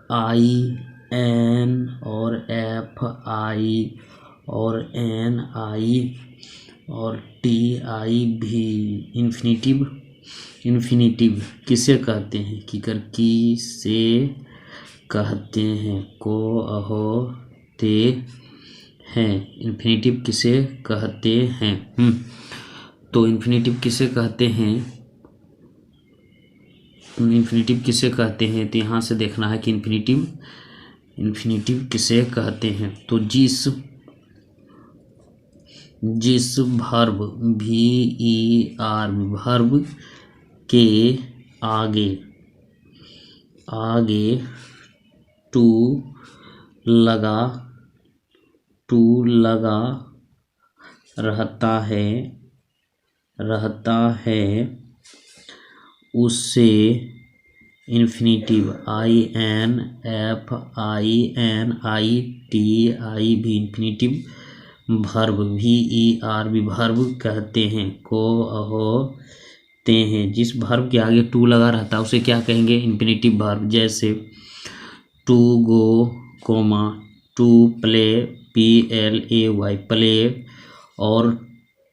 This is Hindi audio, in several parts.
आई एन और एफ आई और एन आई और टी आई भी इन्फिनिटिव किसे कहते हैं? किसे कहते हैं? को अहो ते हैं। इन्फिनिटिव किसे कहते हैं? तो इन्फिनिटिव किसे कहते हैं? इन्फिनिटिव किसे कहते हैं? तो यहाँ से देखना है कि इन्फिनिटिव किसे कहते हैं। तो जिस वर्ब वर्ब के आगे टू लगा रहता है उससे इन्फिनिटिव INFINITI भी इन्फिनिटिव वर्ब वर्ब कहते हैं। को अहो ते हैं। जिस वर्ब के आगे टू लगा रहता है उसे क्या कहेंगे? Infinitive verb. जैसे to go comma to play PLAY play और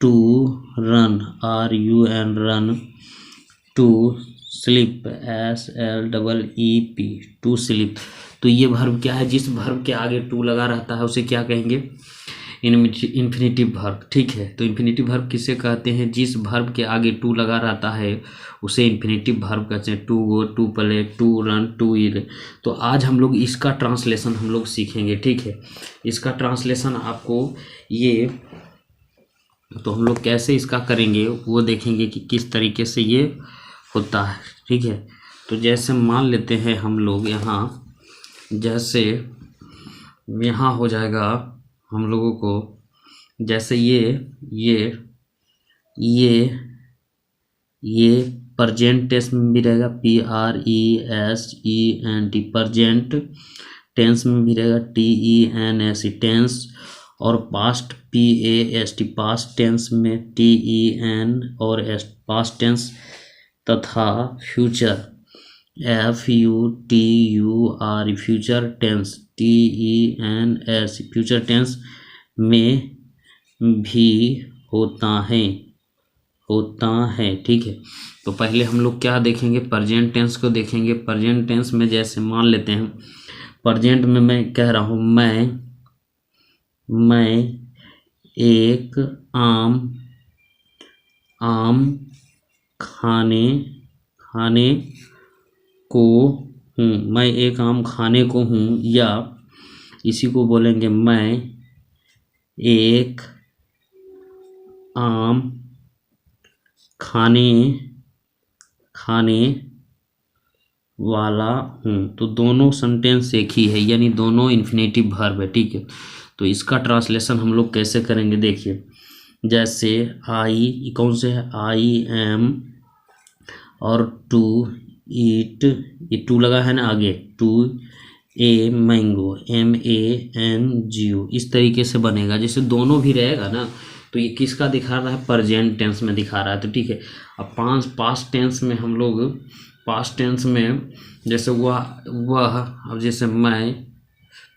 to run RUN run to sleep SLEEP to sleep. तो ये वर्ब क्या है? जिस वर्ब के आगे टू लगा रहता है उसे क्या कहेंगे? Infinitive verb. ठीक है, तो इन्फिनिटिव वर्ब किसे कहते हैं? जिस वर्ब के आगे टू लगा रहता है उसे इन्फिनिटिव वर्ब कहते हैं। To go, to play, to run, to eat. तो आज हम लोग इसका ट्रांसलेशन हम लोग सीखेंगे। ठीक है, इसका ट्रांसलेशन आपको ये तो हम लोग कैसे इसका करेंगे वो देखेंगे कि किस तरीके से ये होता है। ठीक है, तो जैसे मान लेते हैं हम लोग यहाँ, जैसे यहाँ हो जाएगा हम लोगों को, जैसे ये प्रेजेंट टेंस में भी रहेगा PRESENT प्रेजेंट टेंस में भी रहेगा TENS टेंस और पास्ट PAST पास्ट टेंस में TEN और पास्ट टेंस तथा future FUTUR future tense TENS future tense में भी होता है। ठीक है, तो पहले हम लोग क्या देखेंगे? प्रेजेंट टेंस को देखेंगे। प्रेजेंट टेंस में जैसे मान लेते हैं, प्रेजेंट में मैं कह रहा हूँ मैं एक आम खाने को हूँ। मैं एक आम खाने को हूँ, या इसी को बोलेंगे मैं एक आम खाने वाला हूँ। तो दोनों सेंटेंस एक ही है, यानी दोनों इन्फिनिटिव वर्ब है। ठीक है, तो इसका ट्रांसलेशन हम लोग कैसे करेंगे? देखिए, जैसे आई कौन से है? आई एम और टू ईट, ये टू लगा है ना आगे, टू ए मैंगो MANGO इस तरीके से बनेगा। जैसे दोनों भी रहेगा ना, तो ये किसका दिखा रहा है? प्रेजेंट टेंस में दिखा रहा है। तो ठीक है, अब पास्ट टेंस में हम लोग पास्ट टेंस में जैसे वह अब जैसे मैं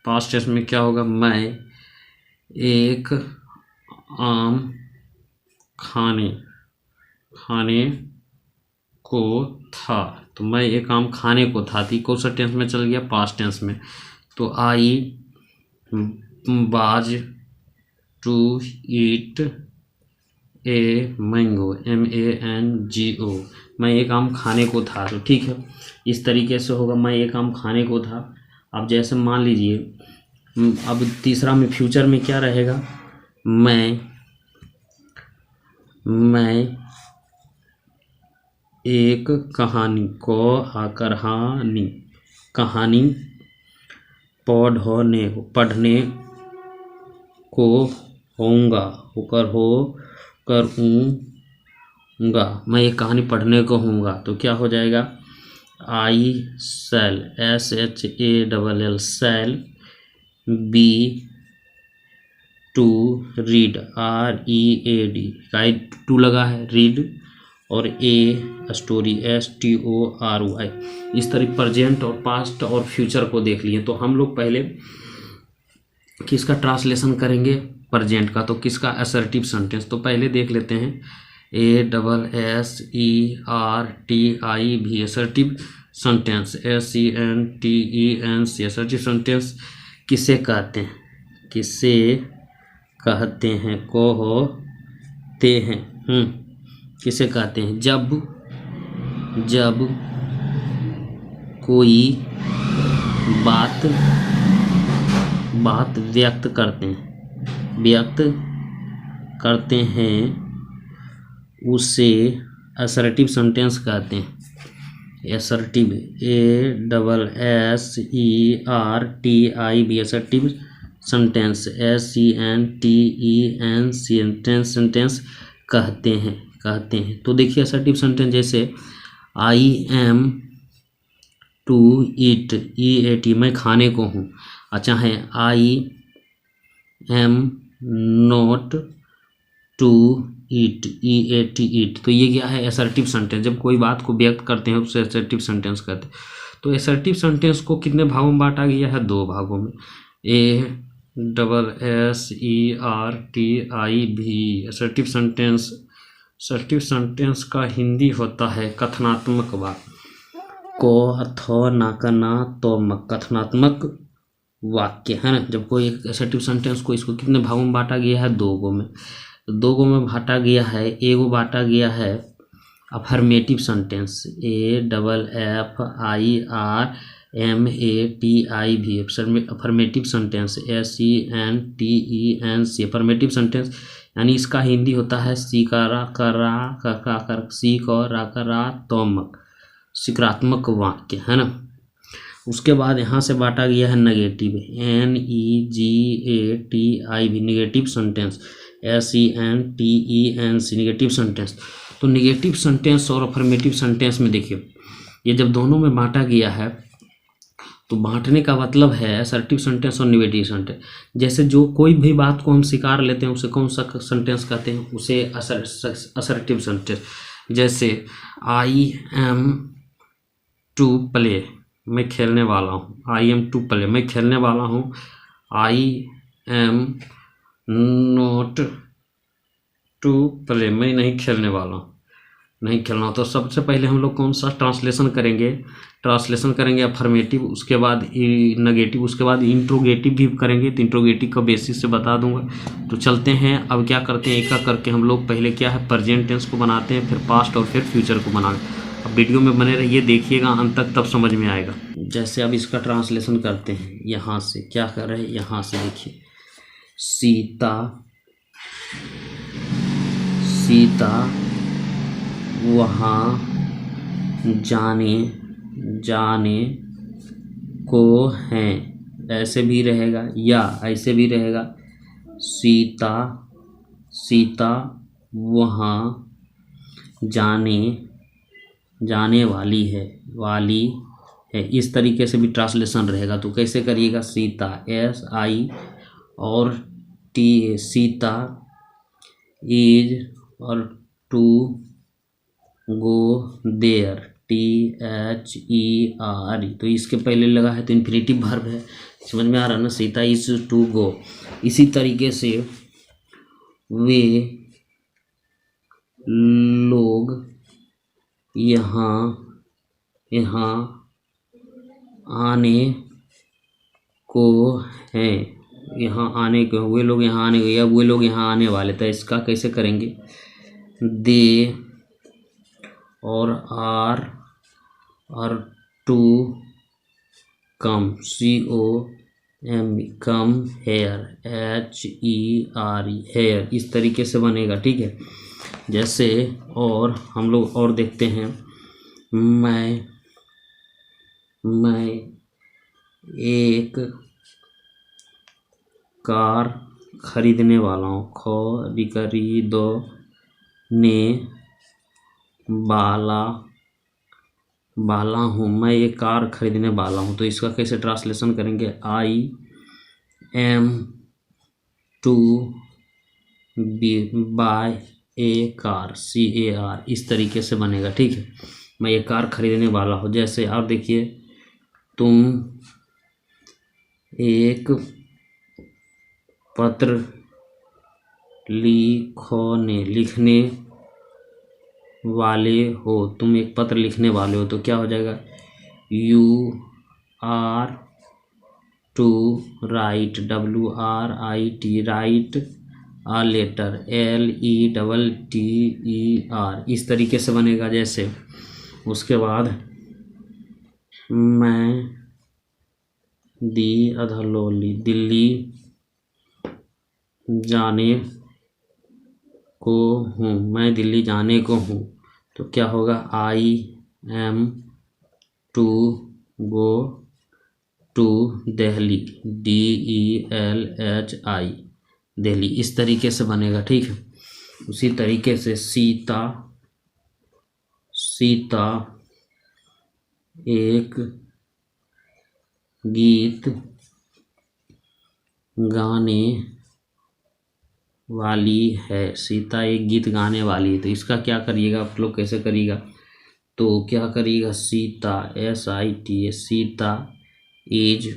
पास्ट टेंस में क्या होगा? मैं एक आम खाने को था। तो मैं एक आम खाने को था, तो कौन सा टेंस में चल गया? पास्ट टेंस में। तो I was to eat a mango MANGO मैं एक आम खाने को था। तो ठीक है, इस तरीके से होगा, मैं एक आम खाने को था। अब जैसे मान लीजिए, अब तीसरा में फ्यूचर में क्या रहेगा? मैं एक कहानी पढ़ने को होऊंगा। मैं एक कहानी पढ़ने को होऊंगा। तो क्या हो जाएगा? I shall SHALL shall be to read READ right to लगा है, रीड और ए स्टोरी STORY। इस तरह प्रेजेंट और पास्ट और फ्यूचर को देख लिए। तो हम लोग पहले किसका ट्रांसलेशन करेंगे, प्रेजेंट का। तो किसका, असर्टिव सेंटेंस। तो पहले देख लेते हैं ASSERTIV assertive sentence, SENTENC assertive sentence किसे कहते हैं, किसे कहते हैं, कहते हैं, किसे कहते हैं। जब कोई बात व्यक्त करते हैं उसे असर्टिव सेंटेंस कहते हैं। Assertive ASSERTIV assertive sentence, sentence कहते हैं। तो देखिए असर्टिव सेंटेंस जैसे I am to eat, EAT मैं खाने को हूँ। अच्छा है, I am not to eat, EAT eat. तो ये क्या है, असर्टिव सेंटेंस। जब कोई बात को व्यक्त करते हैं उसे असर्टिव सेंटेंस कहते हैं। तो असर्टिव सेंटेंस को कितने भागों में बांटा गया है, 2 भागों में। ASSERTIV assertive sentence. Assertive sentence का हिंदी होता है कथनात्मक वाक्य, कथनात्मक वाक्य है ना। जब कोई असर्टिव सेंटेंस को, इसको कितने भागों में बांटा गया है, 2 में। 2 में बांटा गया है। एगो बांटा गया है affirmative sentence, AFFIRMATIV affirmative sentence, SENTENC affirmative sentence. यानी इसका हिंदी होता है सकारात्मक वाक्य है ना। उसके बाद यहाँ से बांटा गया है negative, NEGATIV negative sentence, SENTENC negative sentence. तो नेगेटिव सेंटेंस और अफर्मेटिव सेंटेंस में देखिए, ये जब दोनों में बांटा गया है तो बांटने का मतलब है असर्टिव सेंटेंस और नेगेटिव सेंटेंस। जैसे जो कोई भी बात को हम स्वीकार लेते हैं उसे कौन सा सेंटेंस कहते हैं, उसे असर्टिव सेंटेंस। जैसे आई एम टू प्ले, मैं खेलने वाला हूँ। आई एम टू प्ले, मैं खेलने वाला हूँ। I am not to play, मैं नहीं खेलने वाला हूँ, नहीं खेलना। तो सबसे पहले हम लोग कौन सा ट्रांसलेशन करेंगे, अफर्मेटिव, उसके बाद नेगेटिव, उसके बाद इंट्रोगेटिव भी करेंगे। तो इंट्रोगेटिव का बेसिस से बता दूंगा। तो चलते हैं, अब क्या करते हैं, एक करके हम लोग पहले क्या है, प्रेजेंट टेंस को बनाते हैं, फिर पास्ट और फिर फ्यूचर को बनाएंगे। अब वीडियो में बने रहिए, देखिएगा अंत तक, तब समझ में आएगा। जैसे अब इसका ट्रांसलेशन करते हैं, यहाँ से क्या कर रहे हैं, यहाँ से देखिए, सीता वहाँ जाने को है, ऐसे भी रहेगा या ऐसे भी रहेगा। सीता वहाँ जाने वाली है, इस तरीके से भी ट्रांसलेशन रहेगा। तो कैसे करिएगा, सीता SI और TA, सीता इज और टू गो देयर, THERE। तो इसके पहले लगा है तो इन्फिनेटिव वर्ब है, समझ में आ रहा ना, सीता इज टू गो। इसी तरीके से वे लोग यहाँ आने को हैं, वे लोग यहाँ आने को, या वे लोग यहाँ आने वाले। तो इसका कैसे करेंगे, दे और आर और to come, COM come here, HERE here, इस तरीके से बनेगा, ठीक है। जैसे और हम लोग और देखते हैं, मैं एक कार खरीदने वाला हूँ, खरीदने वाला हूँ, मैं एक कार खरीदने वाला हूँ। तो इसका कैसे ट्रांसलेशन करेंगे, I am to buy a car, CAR, इस तरीके से बनेगा। ठीक है, मैं ये कार खरीदने वाला हूँ। जैसे आप देखिए, तुम एक पत्र लिखने वाले हो, तुम एक पत्र लिखने वाले हो, तो क्या हो जाएगा, you are to write, WRIT, write a letter, LETTER, इस तरीके से बनेगा। जैसे उसके बाद मैं दिल्ली जाने को हूँ, मैं दिल्ली जाने को हूँ, तो क्या होगा, I am to go to Delhi, DELHI, Delhi, इस तरीके से बनेगा। ठीक है, उसी तरीके से सीता एक गीत गाने वाली है, सीता एक गीत गाने वाली है, तो इसका क्या करिएगा आप लोग, कैसे करिएगा, तो क्या करिएगा, Sita, SITA, Sita is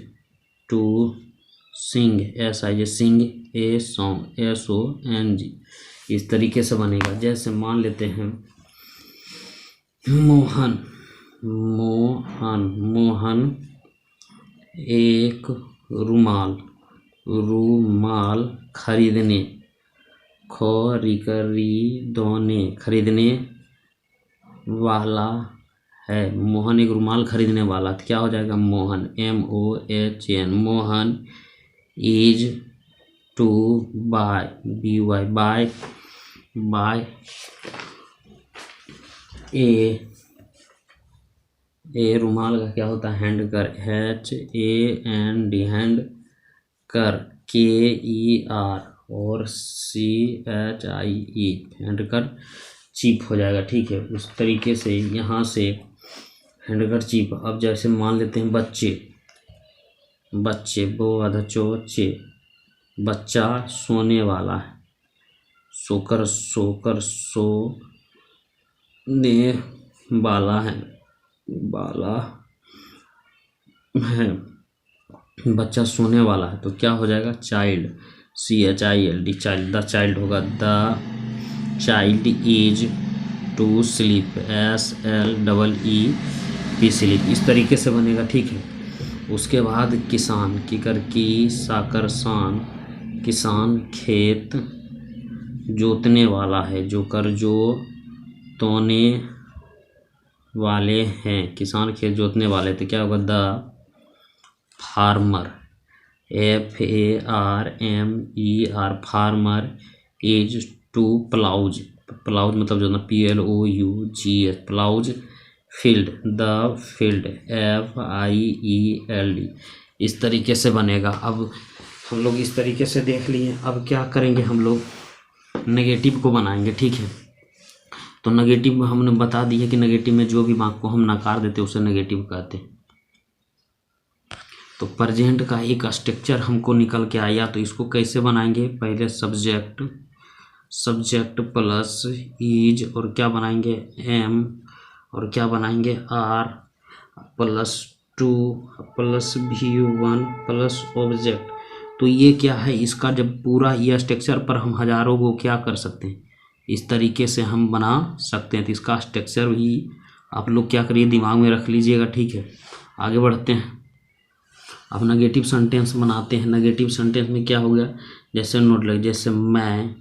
to sing, sing a song, SONG, इस तरीके से बनेगा। जैसे मान लेते हैं मोहन एक रूमाल खरीदने वाला है, मोहन एक रूमाल खरीदने वाला, तो क्या हो जाएगा, Mohan, MOHN, Mohan is to buy, buy a रूमाल का क्या होता है, hand ker, HAND, hand ker, KER, और CHIE, हैंड कर चीप हो जाएगा। ठीक है, उस तरीके से यहाँ से हैंड कर चीप। अब जैसे मान लेते हैं बच्चे, बच्चे, बच्चा सोने वाला है, सोने वाला है, बच्चा सोने वाला है, तो क्या हो जाएगा, child, CHILD, child, the child होगा, the child is to sleep, SLEEP, sleep, इस तरीके से बनेगा। ठीक है, उसके बाद किसान, किसान खेत जोतने वाला है, तोने वाले हैं, किसान खेत जोतने वाले, तो क्या होगा, the farmer, FARMER, farmer is to ploughs मतलब जो ना PLOUGH, ploughs field, the field, FIELD, इस तरीके से बनेगा। अब हम लोग इस तरीके से देख लिए। अब क्या करेंगे, हम लोग नेगेटिव को बनाएंगे। ठीक है, तो नेगेटिव हमने बता दिया कि नेगेटिव में जो भी वाक्य को हम नकार देते उसे नेगेटिव कहते हैं। तो प्रेजेंट का एक स्ट्रक्चर हमको निकल के आया, तो इसको कैसे बनाएंगे, पहले सब्जेक्ट प्लस इज, और क्या बनाएंगे, एम, और क्या बनाएंगे, are plus 2 plus V1 plus object. तो ये क्या है, इसका जब पूरा ये स्ट्रक्चर पर हम हजारों को क्या कर सकते हैं, इस तरीके से हम बना सकते हैं। तो इसका स्ट्रक्चर भी आप लोग क्या करिए, दिमाग में रख लीजिएगा। ठीक है, आगे बढ़ते हैं। अब नेगेटिव सेंटेंस बनाते हैं। नेगेटिव सेंटेंस में क्या हो गया, जैसे नोट लगे, जैसे मैं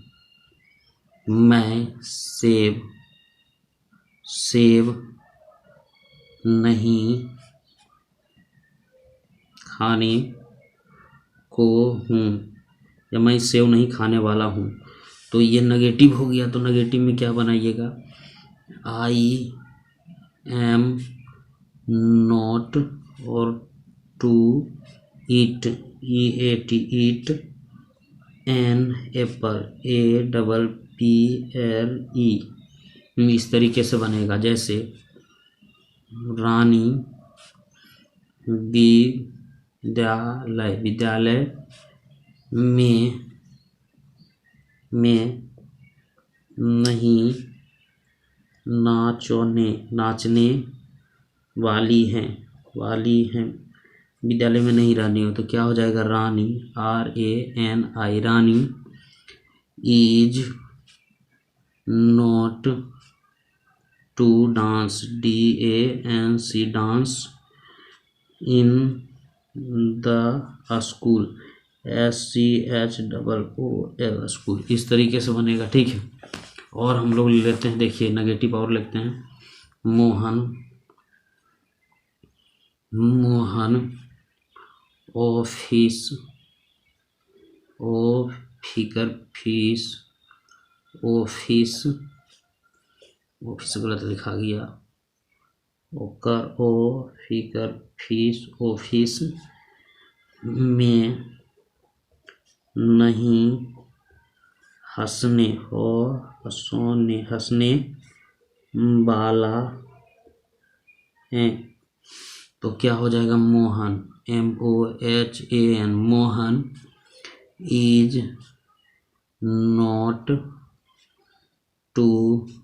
सेब नहीं खाने को हूँ, या मैं सेब नहीं खाने वाला हूँ, तो ये नेगेटिव हो गया। तो नेगेटिव में क्या बनाइएगा, I am not, और to eat, eat an apple, APPLE, इस तरीके से बनेगा। जैसे रानी विद्यालय में नहीं नाचने वाली हैं। विद्यालय में नहीं रानी हो तो क्या हो जाएगा, Rani, RANI, Rani. Is not to dance, DANC, dance. In the school, SCHOOL, school. इस तरीके से बनेगा, ठीक है। और हम लोग लेते हैं, देखिए नेगेटिव और लिखते हैं। मोहन ऑफिस गलत लिखा गया। ऑफिस में नहीं हंसने वाला है तो क्या हो जाएगा, Mohan, MOHAN, Mohan is not to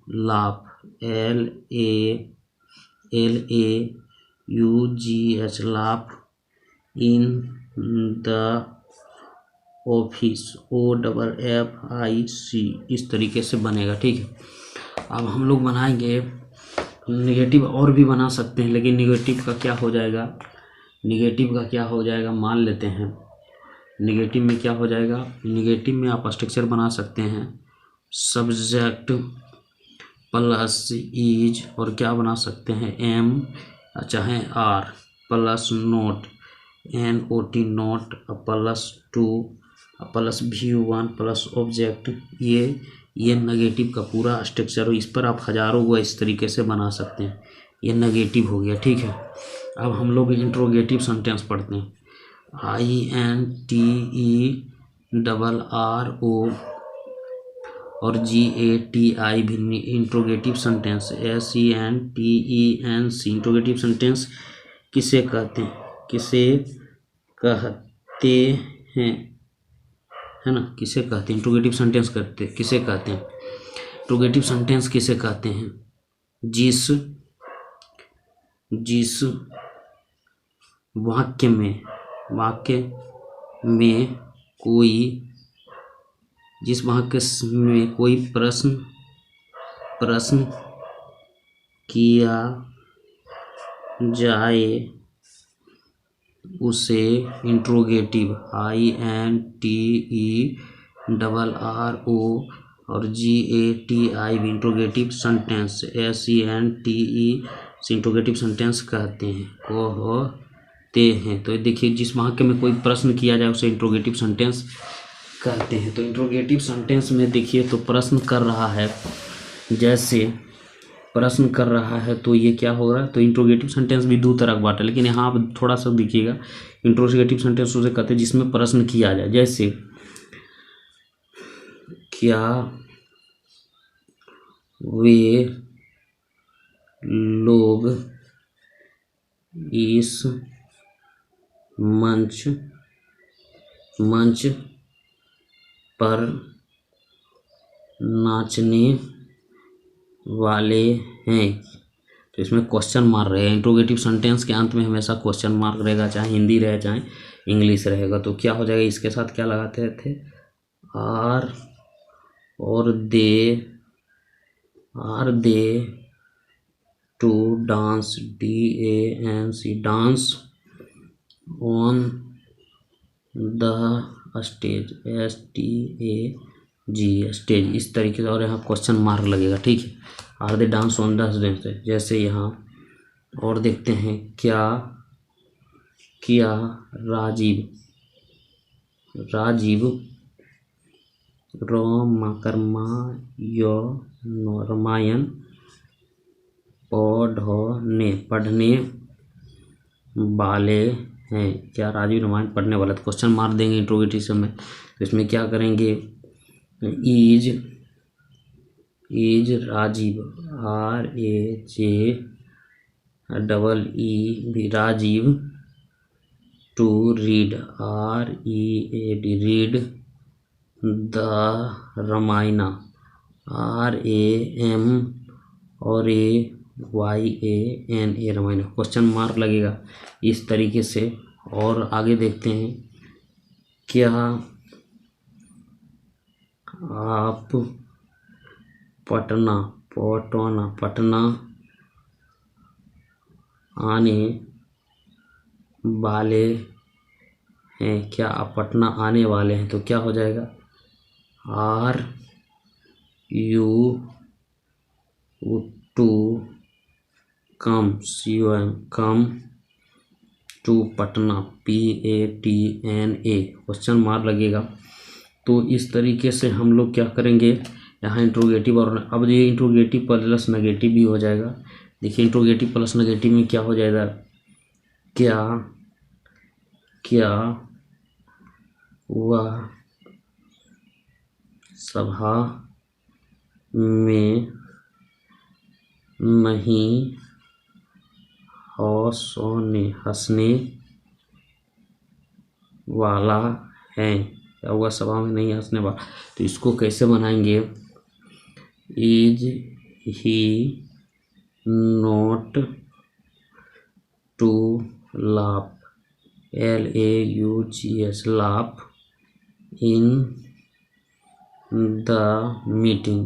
laugh, LAUGH, laugh. In the office, OFFIC। इस तरीके से बनेगा, ठीक है। अब हम लोग बनाएंगे निगेटिव, और भी बना सकते हैं, लेकिन निगेटिव का क्या हो जाएगा, मान लेते हैं। निगेटिव में क्या हो जाएगा, निगेटिव में आप स्ट्रक्चर बना सकते हैं, सब्जेक्ट प्लस इज, और क्या बना सकते हैं, M चाहे R plus note, NOT, note plus two plus VU1 plus object. ये नेगेटिव का पूरा स्ट्रक्चर हो, इस पर आप हजारों को इस तरीके से बना सकते हैं। ये नेगेटिव हो गया, ठीक है। अब हम लोग इंट्रोगेटिव सेंटेंस पढ़ते हैं। INTERRO और GATI भी interrogative sentence. SENTENC interrogative sentence किसे कहते हैं, है ना, किसे कहते हैं इंट्रोगेटिव सेंटेंस किसे कहते हैं, इंट्रोगेटिव सेंटेंस किसे कहते हैं, जिस वाक्य में कोई प्रश्न किया जाए उसे इंट्रोगेटिव, INTERRO और GATI भी interrogative sentence, SENTE interrogative sentence कहते हैं। तो देखिए, जिस वाक्य में कोई प्रश्न किया जाए उसे इंट्रोगेटिव सेंटेंस कहते हैं। तो इंट्रोगेटिव सेंटेंस में देखिए, तो प्रश्न कर रहा है, जैसे प्रश्न कर रहा है तो ये क्या होगा, तो इंट्रोगेटिव सेंटेंस भी दो तरह का बांटा, लेकिन यहाँ आप थोड़ा सा देखिएगा। इंट्रोगेटिव सेंटेंस उसे कहते हैं जिसमें प्रश्न किया जाए, जैसे क्या वे लोग इस मंच पर नाचने वाले हैं। तो इसमें क्वेश्चन मार्क रहेगा। इंट्रोगेटिव सेंटेंस के अंत में हमेशा क्वेश्चन मार्क रहेगा, चाहे हिंदी रहे चाहे इंग्लिश रहेगा। तो क्या हो जाएगा, इसके साथ क्या लगाते थे, are they to dance, DANC, dance on the stage, STAG, stage. इस तरीके से, और यहाँ क्वेश्चन मार्क लगेगा, ठीक है। Are they dance on the stage, जैसे यहाँ और देखते हैं, क्या राजीव रामायण पढ़ने वाले हैं, क्या राजीव रामायण पढ़ने वाला, तो क्वेश्चन मार्क देंगे इंट्रोगेटिव में। तो इसमें क्या करेंगे, is Rajeev, RAJEE, Rajeev to read, READ, read the Ramayana, RAM और AYAN रामायण, क्वेश्चन मार्क लगेगा इस तरीके से। और आगे देखते हैं, क्या आप पटना आने वाले हैं? क्या आप पटना आने वाले हैं? तो क्या हो जाएगा, are you to come, come to Patna, PATNA, question mark लगेगा। तो इस तरीके से हम लोग क्या करेंगे, यहाँ इंट्रोगेटिव और अब ये इंट्रोगेटिव प्लस नेगेटिव भी हो जाएगा। देखिए इंट्रोगेटिव प्लस नेगेटिव में क्या हो जाएगा, क्या वह सभा में नहीं हंसने वाला है? क्या वह सभा में नहीं हंसने वाला? तो इसको कैसे बनाएंगे, is he not to laugh, LAUGH, laugh in the meeting,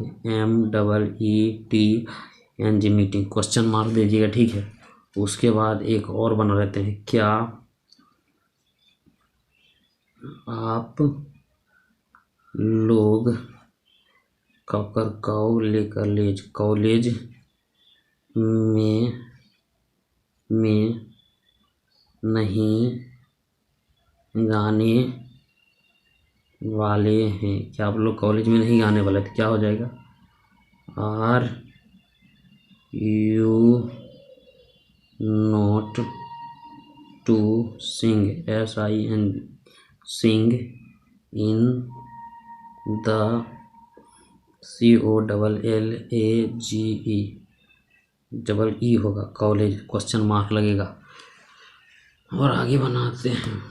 MEETING, meeting, question mark दीजिएगा, ठीक है। उसके बाद एक और बना लेते हैं, क्या आप लोग कॉलेज में नहीं गाने वाले हैं? क्या आप लोग कॉलेज में नहीं गाने वाले? तो क्या हो जाएगा, are you not to sing, SING, sing in the COLLAGE, होगा कॉलेज, क्वेश्चन मार्क लगेगा। और आगे बनाते हैं,